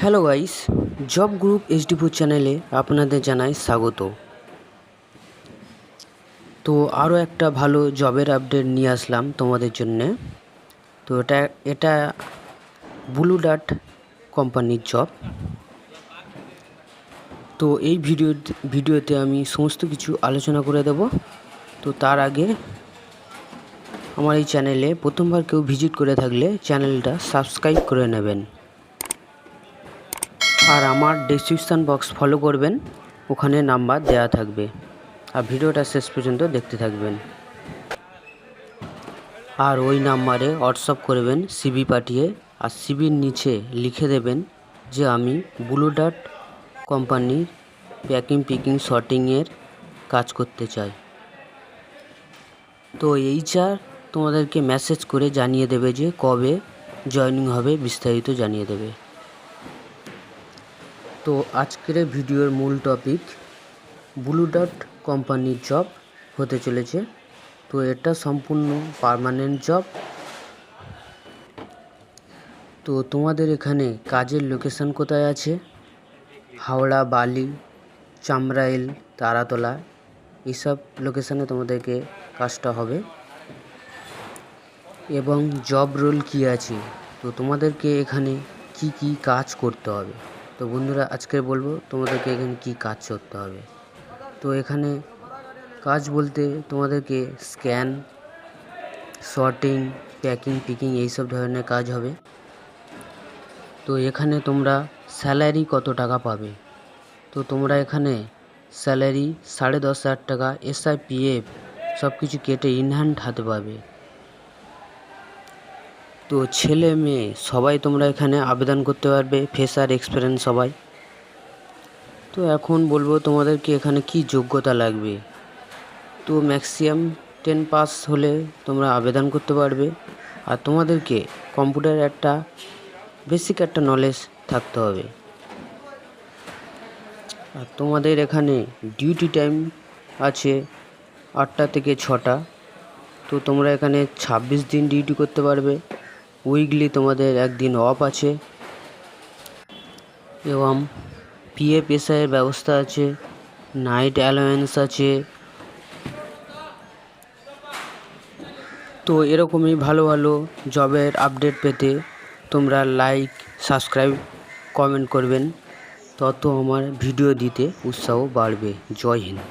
Hello guys, job group HD চ্যানেলে আপনাদের জানাই স্বাগত। তো আরও একটা ভালো জবের আপডেট নিয়ে আসলাম তোমাদের জন্যে। তো এটা ব্লু ডার্ট কোম্পানির জব। তো এই ভিডিওতে আমি সমস্ত কিছু আলোচনা করে দেব। তো তার আগে আমার এই চ্যানেলে প্রথমবার কেউ ভিজিট করে থাকলে চ্যানেলটা সাবস্ক্রাইব করে নেবেন, আর আমার ডেসক্রিপশান বক্স ফলো করবেন, ওখানে নাম্বার দেওয়া থাকবে, আর ভিডিওটা শেষ পর্যন্ত দেখতে থাকবেন। আর ওই নাম্বারে হোয়াটসঅ্যাপ করবেন সিভি পাঠিয়ে, আর সিভির নিচে লিখে দেবেন যে আমি ব্লু ডার্ট কোম্পানির প্যাকিং পিকিং শর্টিংয়ের কাজ করতে চাই। তো এইচআর তোমাদেরকে মেসেজ করে জানিয়ে দেবে যে কবে জয়েনিং হবে, বিস্তারিত জানিয়ে দেবে। তো আজকের ভিডিওর মূল টপিক ব্লু ডার্ট কোম্পানির জব হতে চলেছে। তো এটা সম্পূর্ণ পার্মানেন্ট জব। তো তোমাদের এখানে কাজের লোকেশান কোথায় আছে? হাওড়া, বালি, চামরাইল, তারাতলা, এইসব লোকেশানে তোমাদেরকে কাজটা হবে। এবং জব রোল কী আছে, তো তোমাদেরকে এখানে কি কি কাজ করতে হবে। তো বন্ধুরা, আজকে বলবো তোমাদেরকে এখানে কি কাজ করতে হবে। তো এখানে কাজ বলতে তোমাদেরকে স্ক্যান, শর্টিং, প্যাকিং পিকিং এইসব ধরনের কাজ হবে। তো এখানে তোমরা স্যালারি কত টাকা পাবে? তো তোমরা এখানে স্যালারি 10,500 টাকা SIPF সব কিছু কেটে ইন হ্যান্ড হাতে পাবে। তো ছেলে মেয়ে সবাই তোমরা এখানে আবেদন করতে পারবে, ফ্রেশার, এক্সপিরিয়েন্স সবাই। তো এখন বলবো তোমাদেরকে এখানে কি যোগ্যতা লাগবে। তো ম্যাক্সিমাম 10 পাস হলে তোমরা আবেদন করতে পারবে, আর তোমাদেরকে কম্পিউটার একটা বেসিক একটা নলেজ থাকতে হবে। আর তোমাদের এখানে ডিউটি টাইম আছে 8টা থেকে 6টা। তো তোমরা এখানে 26 দিন ডিউটি করতে পারবে। উইকলি তোমাদের একদিন অফ আছে, এবং PF-SI ব্যবস্থা আছে, নাইট অ্যালাওয়েন্স আছে। তো এরকমই ভালো ভালো জবের আপডেট পেতে তোমরা লাইক, সাবস্ক্রাইব, কমেন্ট করবেন, তত আমার ভিডিও দিতে উৎসাহ বাড়বে। জয় হিন্দ।